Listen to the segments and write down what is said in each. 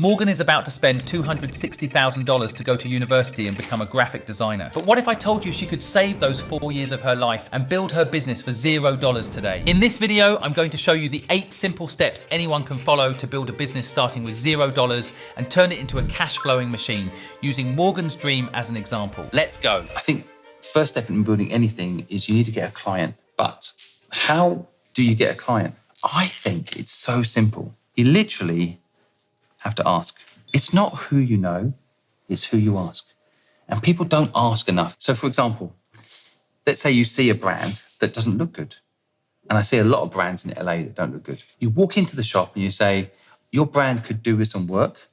Morgan is about to spend $260,000 to go to university and become a graphic designer. But what if I told you she could save those 4 years of her life and build her business for $0 today? In this video, I'm going to show you the 8 simple steps anyone can follow to build a business starting with $0 and turn it into a cash flowing machine, using Morgan's dream as an example. Let's go. I think first step in building anything is you need to get a client. But how do you get a client? I think it's so simple. You literally have to ask. It's not who you know, it's who you ask. And people don't ask enough. So for example, let's say you see a brand that doesn't look good. And I see a lot of brands in LA that don't look good. You walk into the shop and you say, your brand could do with some work.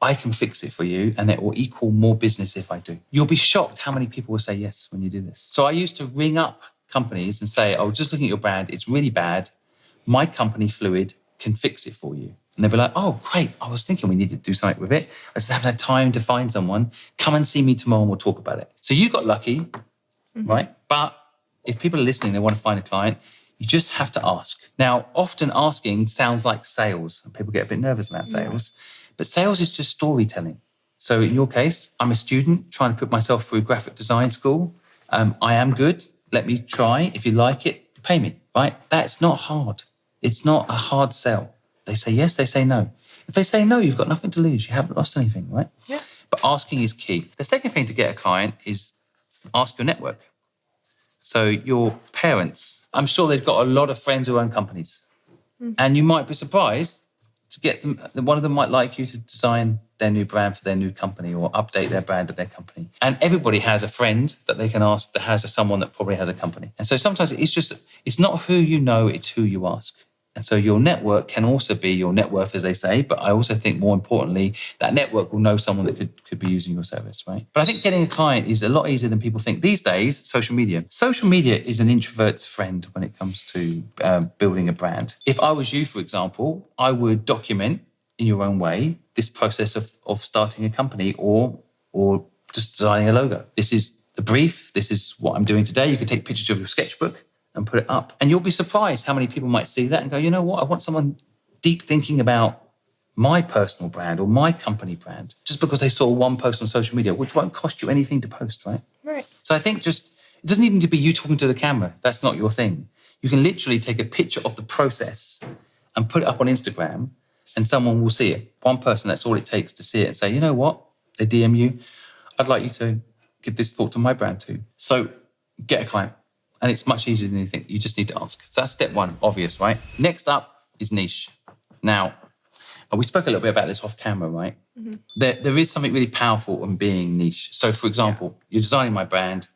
I can fix it for you and it will equal more business if I do. You'll be shocked how many people will say yes when you do this. So I used to ring up companies and say, oh, just looking at your brand, it's really bad. My company, Fluid, can fix it for you. And they'd be like, oh, great. I was thinking we needed to do something with it. I just haven't had time to find someone. Come and see me tomorrow and we'll talk about it. So you got lucky, right? But if people are listening, they want to find a client, you just have to ask. Now, often asking sounds like sales and people get a bit nervous about sales, but sales is just storytelling. So in your case, I'm a student trying to put myself through graphic design school. I am good. Let me try. If you like it, pay me, right? That's not hard. It's not a hard sell. They say yes, they say no. If they say no, you've got nothing to lose. You haven't lost anything, right? Yeah. But asking is key. The second thing to get a client is ask your network. So your parents, I'm sure they've got a lot of friends who own companies. And you might be surprised to get them, one of them might like you to design their new brand for their new company or update their brand of their company. And everybody has a friend that they can ask that has someone that probably has a company. And so sometimes it's not who you know, it's who you ask. And so your network can also be your net worth, as they say. But I also think more importantly, that network will know someone that could be using your service, right? But I think getting a client is a lot easier than people think. These days, social media. Social media is an introvert's friend when it comes to building a brand. If I was you, for example, I would document in your own way this process of starting a company or just designing a logo. This is the brief. This is what I'm doing today. You can take pictures of your sketchbook and put it up. And you'll be surprised how many people might see that and go, you know what, I want someone deep thinking about my personal brand or my company brand, just because they saw one post on social media, which won't cost you anything to post, right? Right. So I think it doesn't even need to be you talking to the camera. That's not your thing. You can literally take a picture of the process and put it up on Instagram and someone will see it. One person, that's all it takes to see it and say, you know what, they DM you, I'd like you to give this thought to my brand too. So get a client. And it's much easier than you think. You just need to ask. So that's step one, obvious, right? Next up is niche. Now, we spoke a little bit about this off camera, right? Mm-hmm. There is something really powerful in being niche. So for example, you're designing my brand.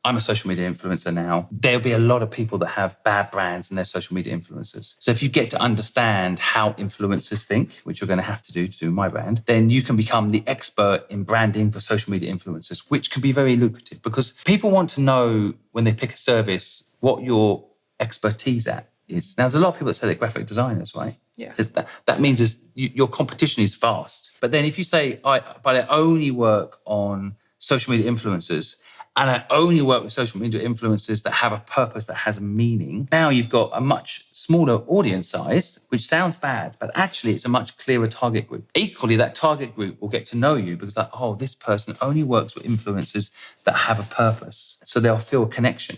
I'm a social media influencer now. There'll be a lot of people that have bad brands and they're social media influencers. So if you get to understand how influencers think, which you're going to have to do my brand, then you can become the expert in branding for social media influencers, which can be very lucrative because people want to know when they pick a service what your expertise at is. Now, there's a lot of people that say they're graphic designers, right? Yeah. That means your competition is vast. But then if you say, but I only work on social media influencers, and I only work with social media influencers that have a purpose, that has a meaning. Now you've got a much smaller audience size, which sounds bad, but actually it's a much clearer target group. Equally, that target group will get to know you because this person only works with influencers that have a purpose. So they'll feel a connection.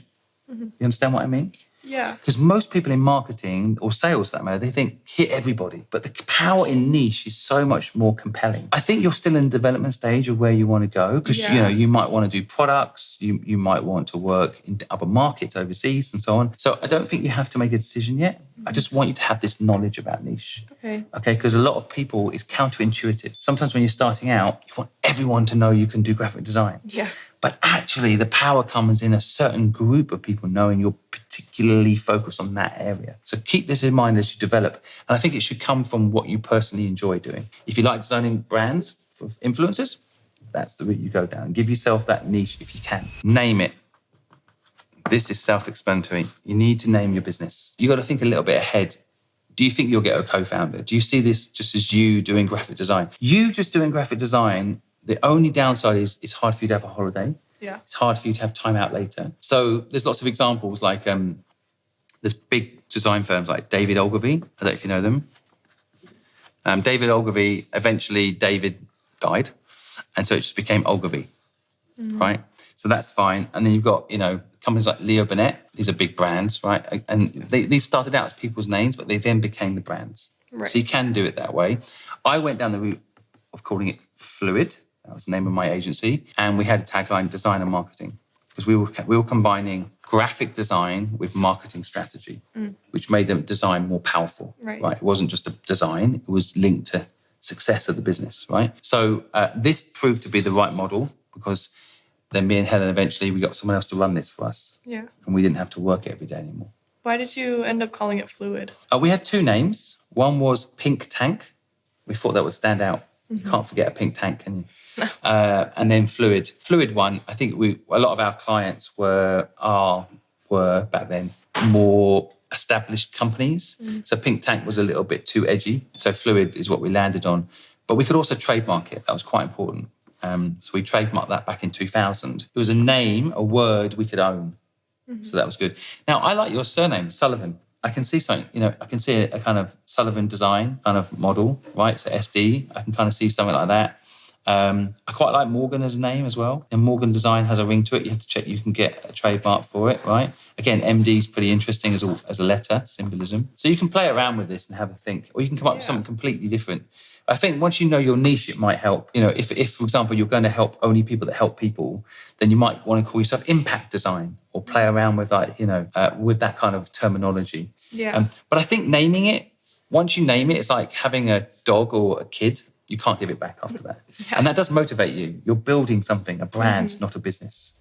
Mm-hmm. You understand what I mean? Yeah. Because most people in marketing or sales, for that matter, they think hit everybody. But the power in niche is so much more compelling. I think you're still in the development stage of where you want to go because you might want to do products, you might want to work in other markets overseas and so on. So I don't think you have to make a decision yet. I just want you to have this knowledge about niche. Okay, because a lot of people, it's counterintuitive. Sometimes when you're starting out, you want everyone to know you can do graphic design. Yeah. But actually, the power comes in a certain group of people knowing you're particularly focused on that area. So keep this in mind as you develop. And I think it should come from what you personally enjoy doing. If you like designing brands for influencers, that's the route you go down. Give yourself that niche if you can. Name it. This is self-explanatory. You need to name your business. You got to think a little bit ahead. Do you think you'll get a co-founder? Do you see this just as you doing graphic design? You just doing graphic design, the only downside is it's hard for you to have a holiday. Yeah. It's hard for you to have time out later. So there's lots of examples like there's big design firms like David Ogilvy. I don't know if you know them. David Ogilvy, eventually David died. And so it just became Ogilvy, right? So that's fine. And then you've got, companies like Leo Burnett. These are big brands, right? And these started out as people's names, but they then became the brands. Right. So you can do it that way. I went down the route of calling it Fluid. That was the name of my agency. And we had a tagline, design and marketing, because we were combining graphic design with marketing strategy, which made the design more powerful, Right. It wasn't just a design, it was linked to success of the business, right? So this proved to be the right model, because then me and Helen, eventually, we got someone else to run this for us. Yeah. And we didn't have to work it every day anymore. Why did you end up calling it Fluid? We had two names. One was Pink Tank. We thought that would stand out. You can't forget a pink tank, can you? And then Fluid. Fluid one, I think a lot of our clients were back then more established companies. So Pink Tank was a little bit too edgy. So Fluid is what we landed on. But we could also trademark it. That was quite important. So we trademarked that back in 2000. It was a name, a word we could own. So that was good. Now, I like your surname, Sullivan. I can see something, I can see a kind of Sullivan design kind of model, right? So SD, I can kind of see something like that. I quite like Morgan as a name as well. And Morgan Design has a ring to it. You have to check you can get a trademark for it, right? Again, MD is pretty interesting as a letter, symbolism. So you can play around with this and have a think. Or you can come up with something completely different. I think once you know your niche, it might help. If, for example, you're going to help only people that help people, then you might want to call yourself impact design or play around with with that kind of terminology. Yeah. But I think naming it, once you name it, it's like having a dog or a kid. You can't give it back after that. Yeah. And that does motivate you. You're building something, a brand, not a business.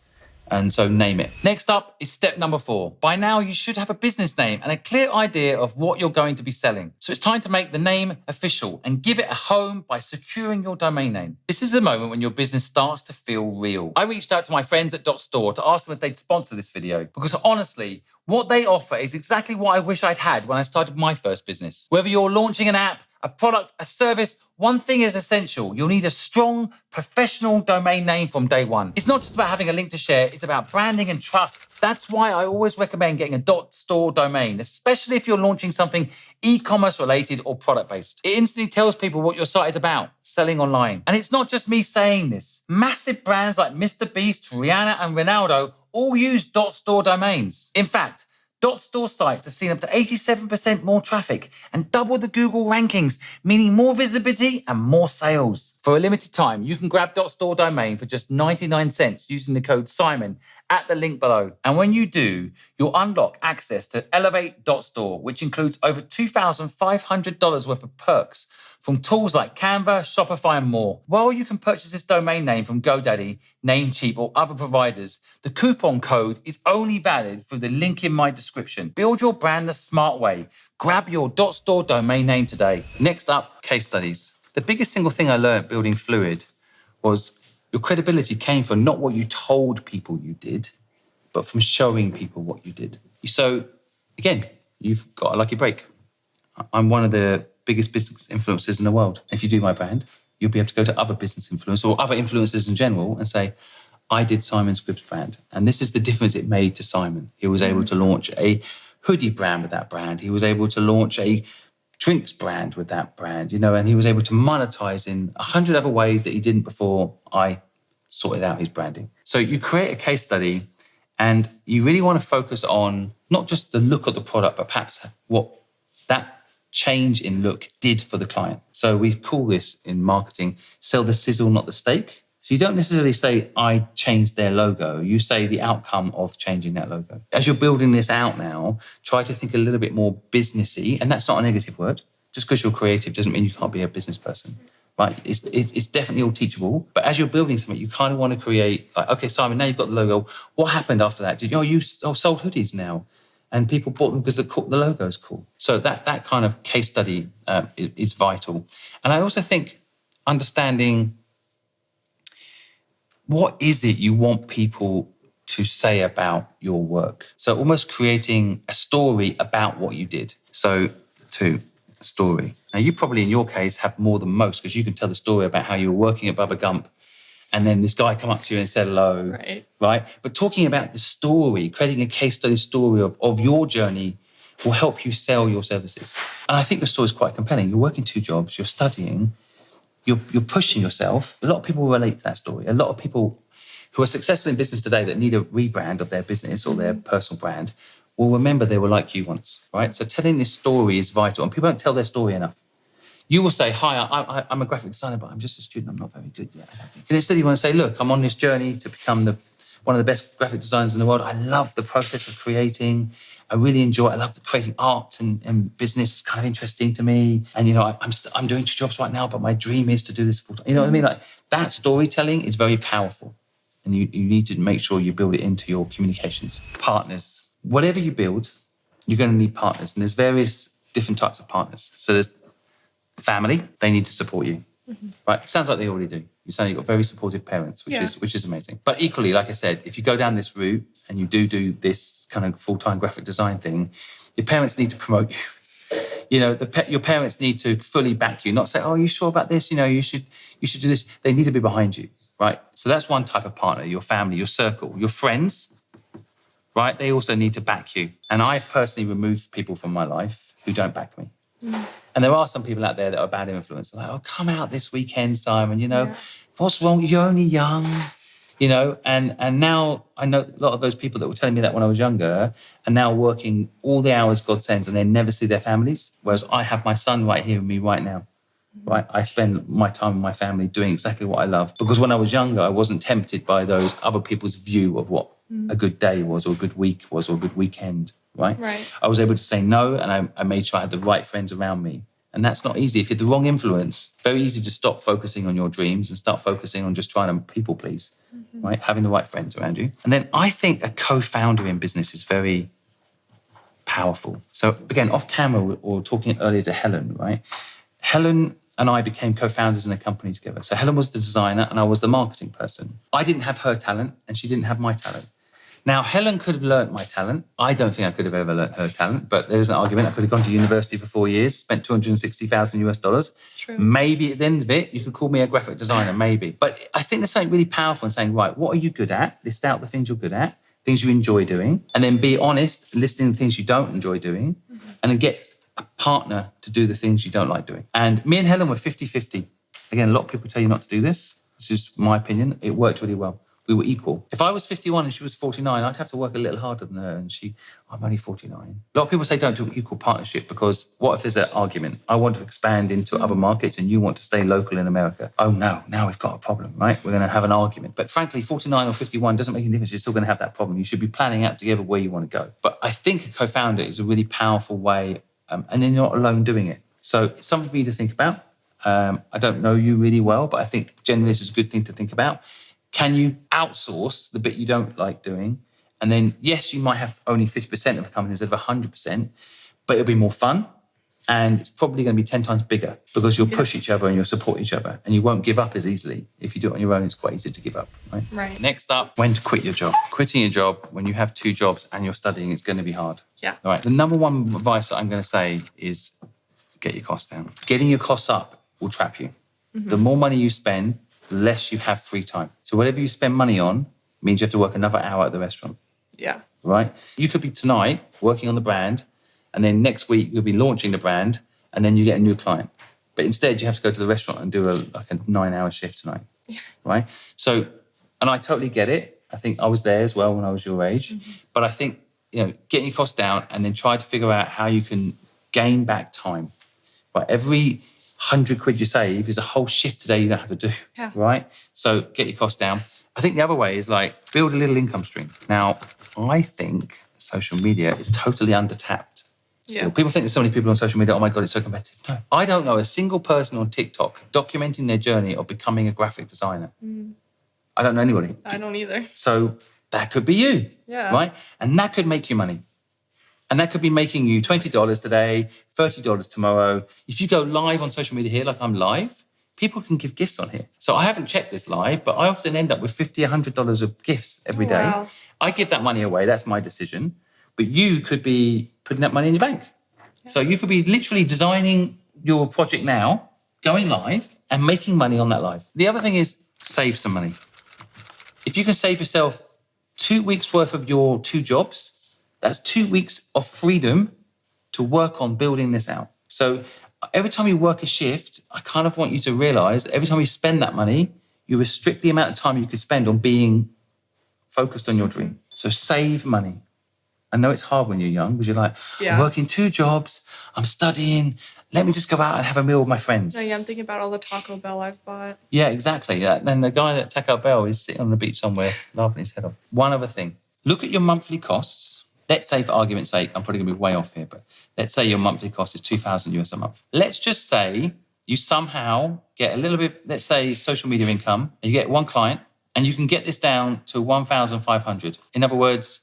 And so name it. Next up is step number 4. By now, you should have a business name and a clear idea of what you're going to be selling. So it's time to make the name official and give it a home by securing your domain name. This is a moment when your business starts to feel real. I reached out to my friends at .store to ask them if they'd sponsor this video, because honestly, what they offer is exactly what I wish I'd had when I started my first business. Whether you're launching an app, a product, a service, one thing is essential. You'll need a strong, professional domain name from day one. It's not just about having a link to share, it's about branding and trust. That's why I always recommend getting a .store domain, especially if you're launching something e-commerce related or product-based. It instantly tells people what your site is about, selling online. And it's not just me saying this. Massive brands like Mr. Beast, Rihanna, and Ronaldo all use .store domains. In fact, .store sites have seen up to 87% more traffic and double the Google rankings, meaning more visibility and more sales. For a limited time, you can grab .store domain for just 99 cents using the code SIMON at the link below. And when you do, you'll unlock access to Elevate.store, which includes over $2,500 worth of perks from tools like Canva, Shopify, and more. While you can purchase this domain name from GoDaddy, Namecheap, or other providers, the coupon code is only valid through the link in my description. Build your brand the smart way. Grab your .store domain name today. Next up, case studies. The biggest single thing I learned building Fluid was your credibility came from not what you told people you did, but from showing people what you did. So, again, you've got a lucky break. I'm one of the biggest business influencers in the world. If you do my brand, you'll be able to go to other business influencers or other influencers in general and say, I did Simon Squibb's brand. And this is the difference it made to Simon. He was able to launch a hoodie brand with that brand. He was able to launch a drinks brand with that brand, and he was able to monetize in 100 other ways that he didn't before I sorted out his branding. So you create a case study and you really want to focus on not just the look of the product, but perhaps what that change in look did for the client. So we call this in marketing, sell the sizzle, not the steak. So you don't necessarily say, I changed their logo. You say the outcome of changing that logo. As you're building this out now, try to think a little bit more businessy. And that's not a negative word. Just because you're creative doesn't mean you can't be a business person. Right? It's definitely all teachable. But as you're building something, you kind of want to create, like, okay, Simon, now you've got the logo. What happened after that? You sold hoodies now. And people bought them because the logo is cool. So that kind of case study is vital. And I also think understanding what is it you want people to say about your work. So almost creating a story about what you did. So a story. Now you probably in your case have more than most because you can tell the story about how you were working at Bubba Gump and then this guy come up to you and said hello, right? But talking about the story, creating a case study story of your journey will help you sell your services. And I think the story is quite compelling. You're working 2 jobs, you're studying, you're pushing yourself. A lot of people relate to that story. A lot of people who are successful in business today that need a rebrand of their business or their personal brand will remember they were like you once, right? So telling this story is vital, and people don't tell their story enough. You will say, hi, I'm a graphic designer, but I'm just a student. I'm not very good yet, I don't think. And instead you want to say, look, I'm on this journey to become one of the best graphic designers in the world. I love the process of creating. I really enjoy it. I love creating art and business. It's kind of interesting to me. And, I'm doing 2 jobs right now, but my dream is to do this full time. You know what I mean? Like, that storytelling is very powerful. And you need to make sure you build it into your communications. Partners. Whatever you build, you're going to need partners. And there's various different types of partners. So there's family, they need to support you. Right? It sounds like they already do. You sound like you've got very supportive parents, which is amazing. But equally, like I said, if you go down this route and you do this kind of full-time graphic design thing, your parents need to promote you. Your parents need to fully back you, not say, oh, are you sure about this? You should do this. They need to be behind you, right? So that's one type of partner, your family, your circle, your friends, right? They also need to back you. And I personally remove people from my life who don't back me. And there are some people out there that are bad influence. Like, oh, come out this weekend, Simon. What's wrong? You're only young. And now I know a lot of those people that were telling me that when I was younger are now working all the hours God sends and they never see their families. Whereas I have my son right here with me right now. Right? I spend my time with my family doing exactly what I love. Because when I was younger, I wasn't tempted by those other people's view of what a good day was or a good week was or a good weekend. Right? I was able to say no, and I made sure I had the right friends around me. And that's not easy. If you're the wrong influence, very easy to stop focusing on your dreams and start focusing on just trying to people please, right? Having the right friends around you. And then I think a co-founder in business is very powerful. So again, off camera, we were talking earlier to Helen, right? Helen and I became co-founders in a company together. So Helen was the designer and I was the marketing person. I didn't have her talent and she didn't have my talent. Now, Helen could have learnt my talent. I don't think I could have ever learnt her talent, but there's an argument. I could have gone to university for 4 years, spent $260,000. True. Maybe at the end of it, you could call me a graphic designer, maybe. But I think there's something really powerful in saying, right, what are you good at? List out the things you're good at, things you enjoy doing, and then be honest, listing the things you don't enjoy doing, and then get a partner to do the things you don't like doing. And me and Helen were 50-50. Again, a lot of people tell you not to do this. This is my opinion. It worked really well. We were equal. If I was 51 and she was 49, I'd have to work a little harder than her. And I'm only 49. A lot of people say don't do equal partnership because what if there's an argument? I want to expand into other markets and you want to stay local in America. Oh no, now we've got a problem, right? We're going to have an argument. But frankly, 49 or 51 doesn't make any difference. You're still going to have that problem. You should be planning out together where you want to go. But I think a co-founder is a really powerful way, and then you're not alone doing it. So it's something for you to think about. I don't know you really well, but I think generally this is a good thing to think about. Can you outsource the bit you don't like doing? And then, yes, you might have only 50% of the company instead of 100%, but it'll be more fun. And it's probably going to be 10 times bigger because you'll push each other and you'll support each other and you won't give up as easily. If you do it on your own, it's quite easy to give up, right? Right. Next up, when to quit your job. Quitting your job when you have 2 jobs and you're studying is going to be hard. Yeah. All right. The number one advice that I'm going to say is get your costs down. Getting your costs up will trap you. The more money you spend, the less you have free time. So whatever you spend money on means you have to work another hour at the restaurant. Yeah. Right? You could be tonight working on the brand, and then next week you'll be launching the brand, and then you get a new client. But instead you have to go to the restaurant and do a 9-hour shift tonight. Right? So, and I totally get it. I think I was there as well when I was your age. But I think, getting your costs down and then try to figure out how you can gain back time. Right? Every 100 quid you save is a whole shift today you don't have to do, right? So get your costs down. I think the other way is build a little income stream. Now, I think social media is totally undertapped still. Yeah. People think there's so many people on social media, oh my God, it's so competitive. No, I don't know a single person on TikTok documenting their journey of becoming a graphic designer. I don't know anybody. I don't either. So that could be you, right? And that could make you money. And that could be making you $20 today, $30 tomorrow. If you go live on social media here, like I'm live, people can give gifts on here. So I haven't checked this live, but I often end up with $50, $100 of gifts every day. Wow. I give that money away. That's my decision. But you could be putting that money in your bank. Yeah. So you could be literally designing your project now, going live and making money on that live. The other thing is save some money. If you can save yourself 2 weeks worth of your 2 jobs, that's 2 weeks of freedom to work on building this out. So every time you work a shift, I kind of want you to realize that every time you spend that money, you restrict the amount of time you could spend on being focused on your dream. So save money. I know it's hard when you're young because you're like, I'm working 2 jobs, I'm studying, let me just go out and have a meal with my friends. No, yeah, I'm thinking about all the Taco Bell I've bought. Yeah, exactly. Then the guy at Taco Bell is sitting on the beach somewhere laughing his head off. One other thing, look at your monthly costs. Let's say, for argument's sake, I'm probably going to be way off here, but let's say your monthly cost is $2,000 a month. Let's just say you somehow get a little bit, let's say, social media income, and you get 1 client, and you can get this down to 1,500. In other words,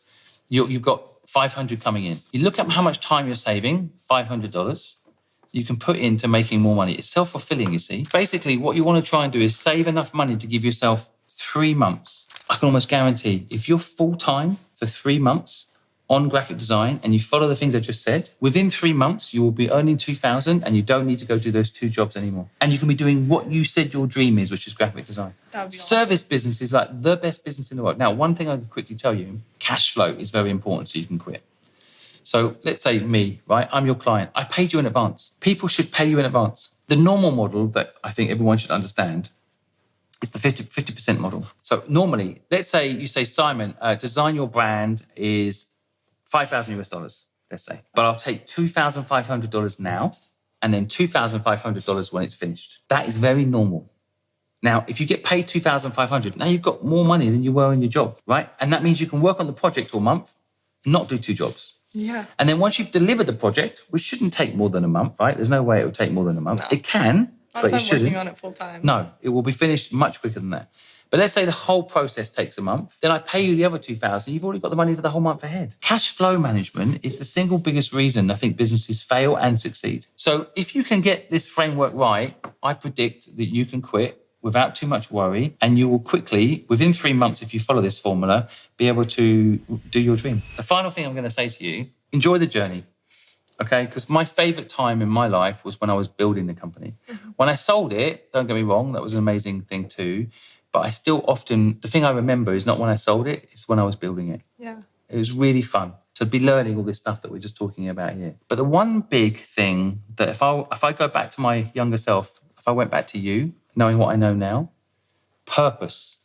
you've got 500 coming in. You look at how much time you're saving, $500. You can put into making more money. It's self-fulfilling, you see. Basically, what you want to try and do is save enough money to give yourself 3 months. I can almost guarantee if you're full-time for 3 months on graphic design and you follow the things I just said, within 3 months, you will be earning $2,000 and you don't need to go do those 2 jobs anymore. And you can be doing what you said your dream is, which is graphic design. That would be Service business is like the best business in the world. Now, one thing I can quickly tell you, cash flow is very important so you can quit. So let's say me, right? I'm your client. I paid you in advance. People should pay you in advance. The normal model that I think everyone should understand is the 50% model. So normally, let's say you say, Simon, design your brand is $5,000, let's say. But I'll take $2,500 now and then $2,500 when it's finished. That is very normal. Now, if you get paid $2,500, now you've got more money than you were in your job, right? And that means you can work on the project all month, not do 2 jobs. Yeah. And then once you've delivered the project, which shouldn't take more than a month, right? There's no way it would take more than a month. No. It can, but it shouldn't. Working on it full time. No, it will be finished much quicker than that. But let's say the whole process takes a month. Then I pay you the other $2,000. You've already got the money for the whole month ahead. Cash flow management is the single biggest reason I think businesses fail and succeed. So if you can get this framework right, I predict that you can quit without too much worry, and you will quickly, within 3 months, if you follow this formula, be able to do your dream. The final thing I'm going to say to you, enjoy the journey, okay? Because my favorite time in my life was when I was building the company. Mm-hmm. When I sold it, don't get me wrong, that was an amazing thing too, but I still often, the thing I remember is not when I sold it, it's when I was building it. Yeah. It was really fun to be learning all this stuff that we're just talking about here. But the one big thing that if I go back to my younger self, if I went back to you, knowing what I know now, purpose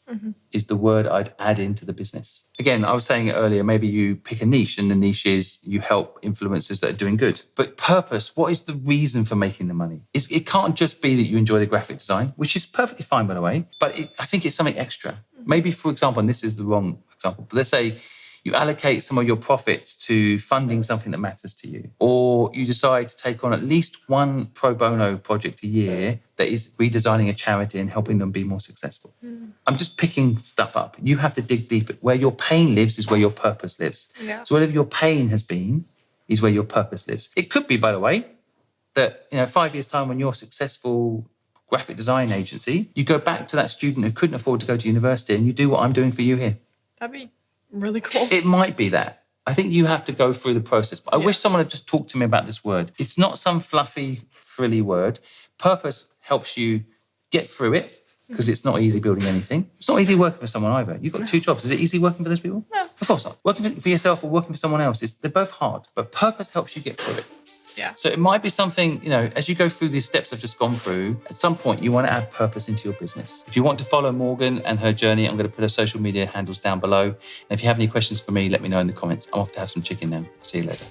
is the word I'd add into the business. Again, I was saying it earlier, maybe you pick a niche and the niche is you help influencers that are doing good. But purpose, what is the reason for making the money? It can't just be that you enjoy the graphic design, which is perfectly fine, by the way, but I think it's something extra. Maybe, for example, and this is the wrong example, but let's say you allocate some of your profits to funding something that matters to you, or you decide to take on at least 1 pro bono project a year that is redesigning a charity and helping them be more successful. I'm just picking stuff up. You have to dig deep. Where your pain lives is where your purpose lives. Yeah. So whatever your pain has been is where your purpose lives. It could be, by the way, that 5 years' time when you're a successful graphic design agency, you go back to that student who couldn't afford to go to university and you do what I'm doing for you here. That'd be really cool. It might be that. I think you have to go through the process. But I wish someone had just talked to me about this word. It's not some fluffy, frilly word. Purpose helps you get through it because it's not easy building anything. It's not easy working for someone either. You've got 2 jobs. Is it easy working for those people? No. Of course not. Working for yourself or working for someone else, they're both hard. But purpose helps you get through it. Yeah. So it might be something, as you go through these steps I've just gone through, at some point you want to add purpose into your business. If you want to follow Morgan and her journey, I'm going to put her social media handles down below. And if you have any questions for me, let me know in the comments. I'm off to have some chicken now. See you later.